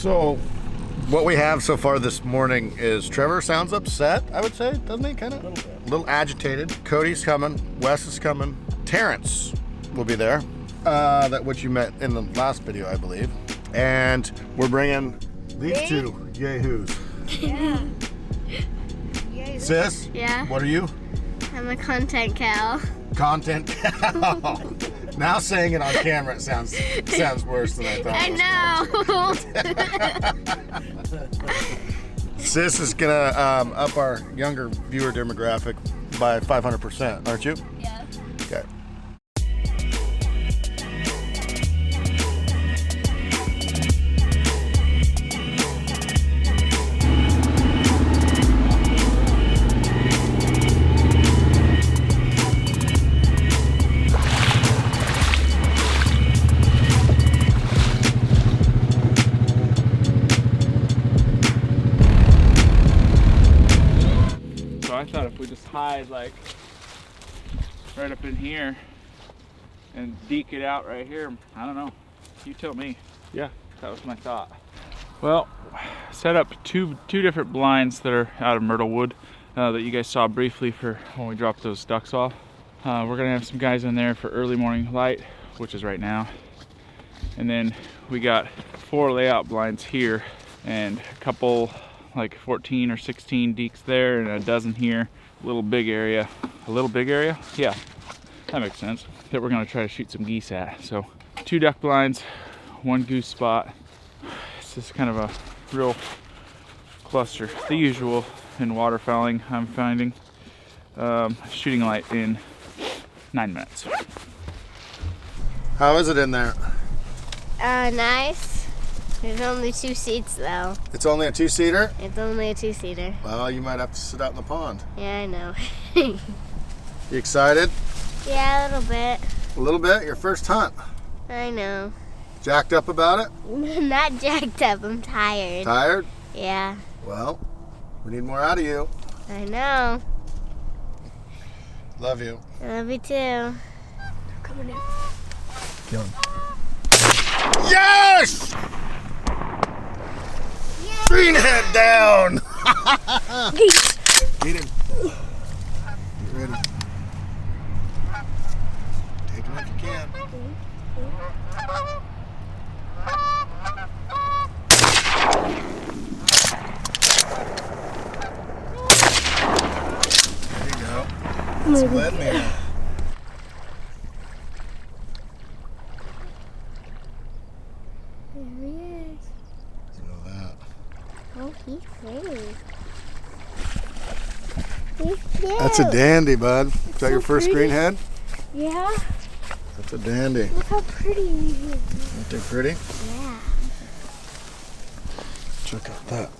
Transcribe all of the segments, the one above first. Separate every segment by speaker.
Speaker 1: So, what we have so far this morning is Trevor sounds upset, I would say, doesn't he? Kind of? A little agitated. Cody's coming. Wes is coming. Terrence will be there. That which you met in the last video, I believe. And we're bringing these two yahoos.
Speaker 2: Yeah.
Speaker 1: Sis?
Speaker 2: Yeah?
Speaker 1: What are you?
Speaker 2: I'm a content cow.
Speaker 1: Content cow. Now saying it on camera sounds worse than I thought.
Speaker 2: I know.
Speaker 1: Sis is gonna up our younger viewer demographic by 500%, aren't you?
Speaker 2: Yeah.
Speaker 1: Okay.
Speaker 3: I thought if we just hide like right up in here and deke it out right here, I don't know. You tell me. Yeah, that was my thought. Well, set up two different blinds that are out of myrtle wood that you guys saw briefly for when we dropped those ducks off. We're gonna have some guys in there for early morning light, which is right now. And then we got 4 layout blinds here and a couple like 14 or 16 deeks there and a dozen here. A little big area. A little big area? Yeah, that makes sense. That we're gonna try to shoot some geese at. So 2 duck blinds, 1 goose spot. It's just kind of a real cluster. The usual in waterfowling, I'm finding. Shooting light in 9 minutes.
Speaker 1: How is it in there?
Speaker 2: Nice. There's only 2 seats though.
Speaker 1: It's only a 2-seater?
Speaker 2: It's only a 2-seater.
Speaker 1: Well, you might have to sit out in the pond.
Speaker 2: Yeah, I know.
Speaker 1: You excited?
Speaker 2: Yeah, a little bit.
Speaker 1: A little bit? Your first hunt.
Speaker 2: I know.
Speaker 1: Jacked up about it?
Speaker 2: Not jacked up, I'm tired.
Speaker 1: Tired?
Speaker 2: Yeah.
Speaker 1: Well, we need more out of you.
Speaker 2: I know.
Speaker 1: Love you.
Speaker 2: I love you too. They're coming in.
Speaker 1: Kill him. Yes! Greenhead down! Get him. Get ready. Take him if you can. There you go. That's some lead man.
Speaker 2: There he is.
Speaker 1: You know that.
Speaker 2: Oh, he's pretty. He's cute.
Speaker 1: That's a dandy, bud. Is that your first
Speaker 2: pretty.
Speaker 1: greenhead?
Speaker 2: Yeah.
Speaker 1: That's a dandy.
Speaker 2: Look how pretty he is.
Speaker 1: Aren't they pretty?
Speaker 2: Yeah.
Speaker 1: Check out that.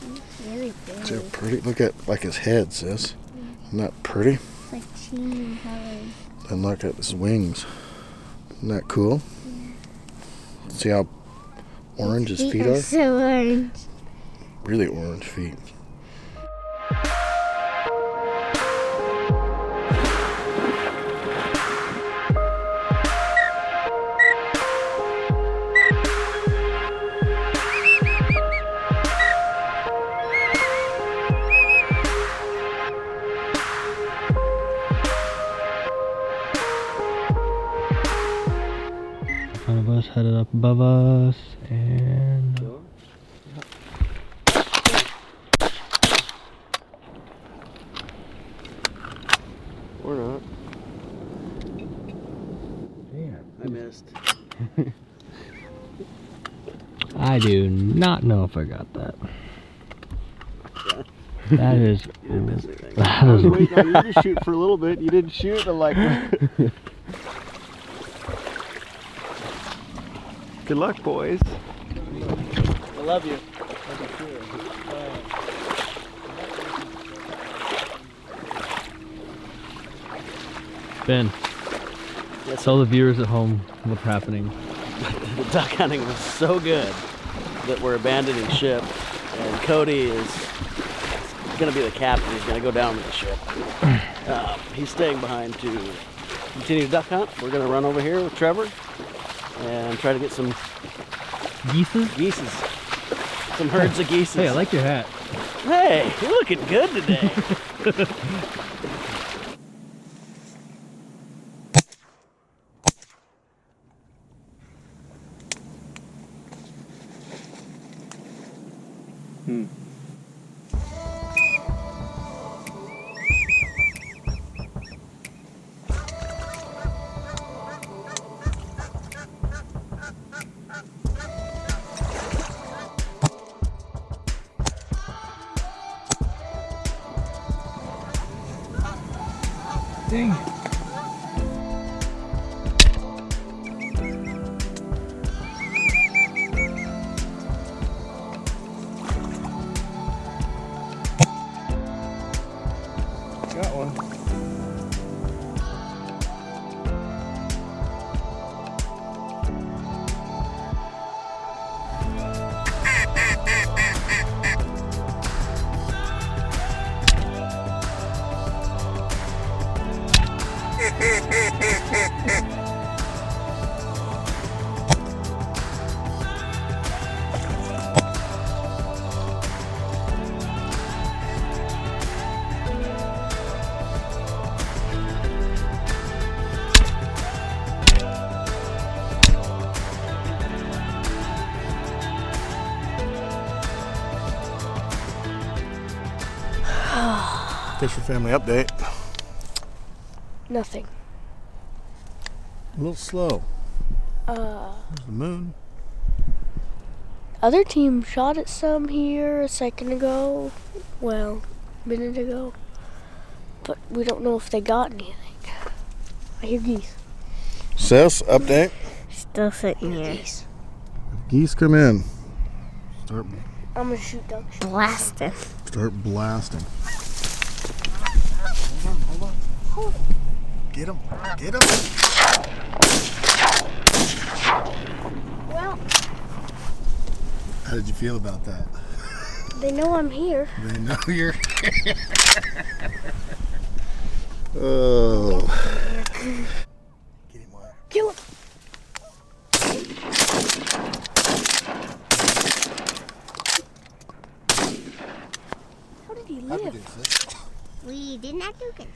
Speaker 2: He's really big.
Speaker 1: They're pretty. Look at like his head, sis. Isn't that pretty?
Speaker 2: It's like changing colors.
Speaker 1: And look at his wings. Isn't that cool?
Speaker 2: Yeah.
Speaker 1: See how orange his feet are?
Speaker 2: So orange.
Speaker 1: Really orange feet.
Speaker 4: Front of us, headed up above us, and
Speaker 5: or not.
Speaker 4: damn,
Speaker 5: I missed.
Speaker 4: I do not know if I got that. That is.
Speaker 5: You didn't miss anything.
Speaker 4: That
Speaker 5: I was
Speaker 4: is
Speaker 5: waiting on you to shoot for a little bit. You didn't shoot. I'm like, good luck, boys. I love you.
Speaker 4: Ben,
Speaker 5: Yes,
Speaker 4: tell the viewers at home what's happening.
Speaker 5: the duck hunting was so good that we're abandoning ship, and Cody is going to be the captain. He's going to go down with the ship. He's staying behind to continue duck hunt. We're going to run over here with Trevor and try to get some
Speaker 4: Geeses?
Speaker 5: Geeses. Some herds of geese.
Speaker 4: Hey, I like your hat.
Speaker 5: Hey, you're looking good today.
Speaker 4: Dang.
Speaker 5: Got one.
Speaker 1: Fisher family update.
Speaker 2: Nothing.
Speaker 1: A little slow. There's the moon.
Speaker 2: Other team shot at some here a second ago. Well, a minute ago. But we don't know if they got anything. I hear geese.
Speaker 1: Sis, update.
Speaker 2: Still sitting here.
Speaker 1: Geese come in. Start
Speaker 2: I'm gonna shoot ducks. Blasting.
Speaker 1: blasting. Hold on. Get him. Get him.
Speaker 2: Well,
Speaker 1: How did you feel about that?
Speaker 2: they know I'm here.
Speaker 1: They know you're here. Oh. Get him, Wyatt.
Speaker 2: Kill him. How did he
Speaker 1: Happy
Speaker 2: live?
Speaker 1: days, sis.
Speaker 6: We did not do it.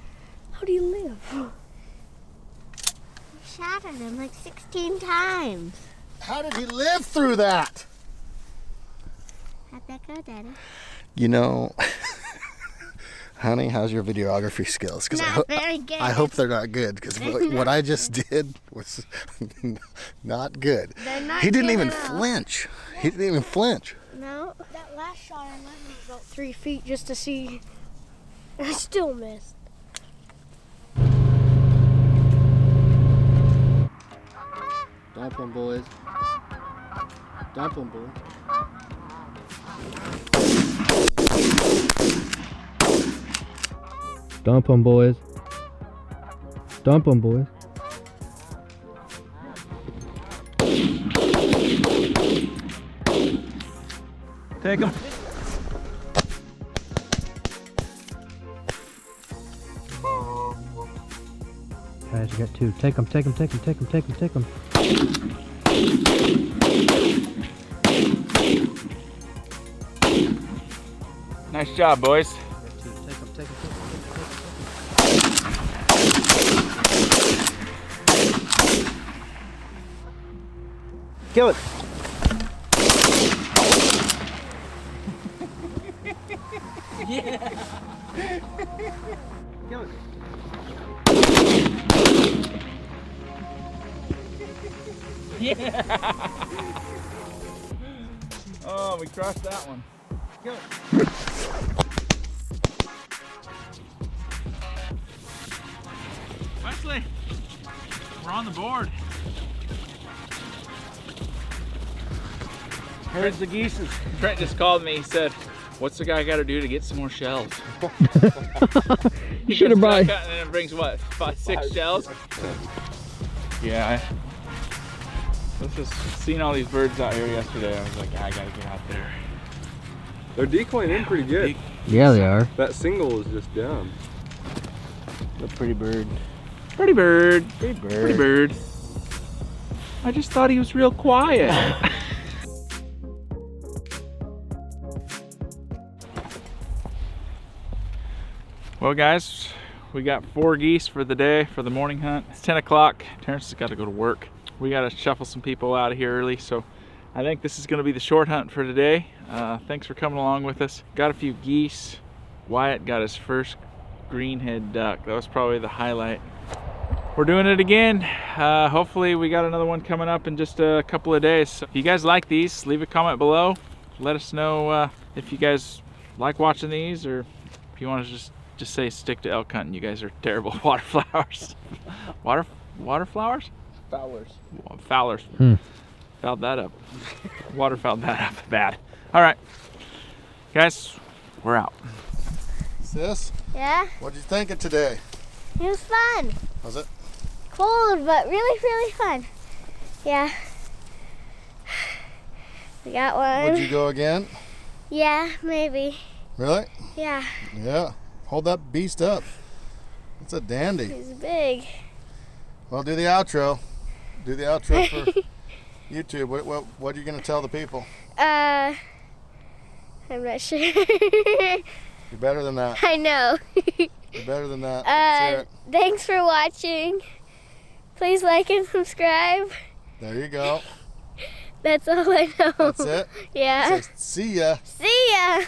Speaker 2: How do you live?
Speaker 6: We shot at him like 16 times.
Speaker 1: How did he live through that?
Speaker 6: How'd that go, Daddy?
Speaker 1: You know, honey, how's your videography skills? Because
Speaker 6: Not very good.
Speaker 1: I hope they're not good. Because what I just did was not good.
Speaker 6: They're not
Speaker 1: He didn't
Speaker 6: good
Speaker 1: even
Speaker 6: at all.
Speaker 1: flinch. He didn't even flinch.
Speaker 6: No.
Speaker 2: That last shot I went about 3 feet just to see. I still missed.
Speaker 4: Dump them, boys. Dump them, boys. Dump them, boys. Dump them, boys.
Speaker 3: Take him.
Speaker 4: Guys, you got two. Take them, take them, take them, take them, take them, take them.
Speaker 3: Nice job, boys.
Speaker 4: Take them, take them, take them,
Speaker 5: Kill it. Kill it.
Speaker 3: Oh, we crossed that one.
Speaker 5: Kill it.
Speaker 3: Wesley, we're on the board.
Speaker 5: Herds of geese.
Speaker 3: Trent just called me. He said, "What's the guy got to do to get some more shells?"
Speaker 4: You should have brought.
Speaker 3: And it brings what, 5, 6 shells? Yeah. I was just seeing all these birds out here yesterday. I was like, I gotta get out there.
Speaker 7: They're decoying in pretty good.
Speaker 4: Yeah, they are.
Speaker 7: That single is just down.
Speaker 5: A pretty bird.
Speaker 3: Pretty bird.
Speaker 5: Pretty bird.
Speaker 3: Pretty bird. I just thought he was real quiet. Well guys, we got 4 geese for the day, for the morning hunt. It's 10 o'clock. Terrence has got to go to work. We got to shuffle some people out of here early, so I think this is going to be the short hunt for today. Thanks for coming along with us. Got a few geese. Wyatt got his first greenhead duck. That was probably the highlight. We're doing it again. Hopefully we got another one coming up in just a couple of days. So if you guys like these, leave a comment below. Let us know if you guys like watching these, or if you want to just say stick to elk hunting. You guys are terrible waterflowers. Waterflowers?
Speaker 5: Fowlers.
Speaker 3: Fowlers. Fouled that up. Water fouled that up bad. All right, guys, we're out.
Speaker 1: Sis,
Speaker 6: Yeah,
Speaker 1: what'd you think of today?
Speaker 6: it was fun.
Speaker 1: Was it?
Speaker 6: Cold, but really, really fun. Yeah. We got one.
Speaker 1: Would you go again?
Speaker 6: Yeah, maybe.
Speaker 1: Really?
Speaker 6: Yeah,
Speaker 1: Yeah. Hold that beast up. It's a dandy.
Speaker 6: he's big.
Speaker 1: Well, do the outro. Do the outro for YouTube. What are you going to tell the people?
Speaker 6: I'm not sure.
Speaker 1: You're better than that.
Speaker 6: I know.
Speaker 1: You're better than that. Let's hear it.
Speaker 6: Thanks for watching. Please like and subscribe.
Speaker 1: There you go.
Speaker 6: That's all I know.
Speaker 1: That's it.
Speaker 6: Yeah.
Speaker 1: Say, see ya.
Speaker 6: See ya.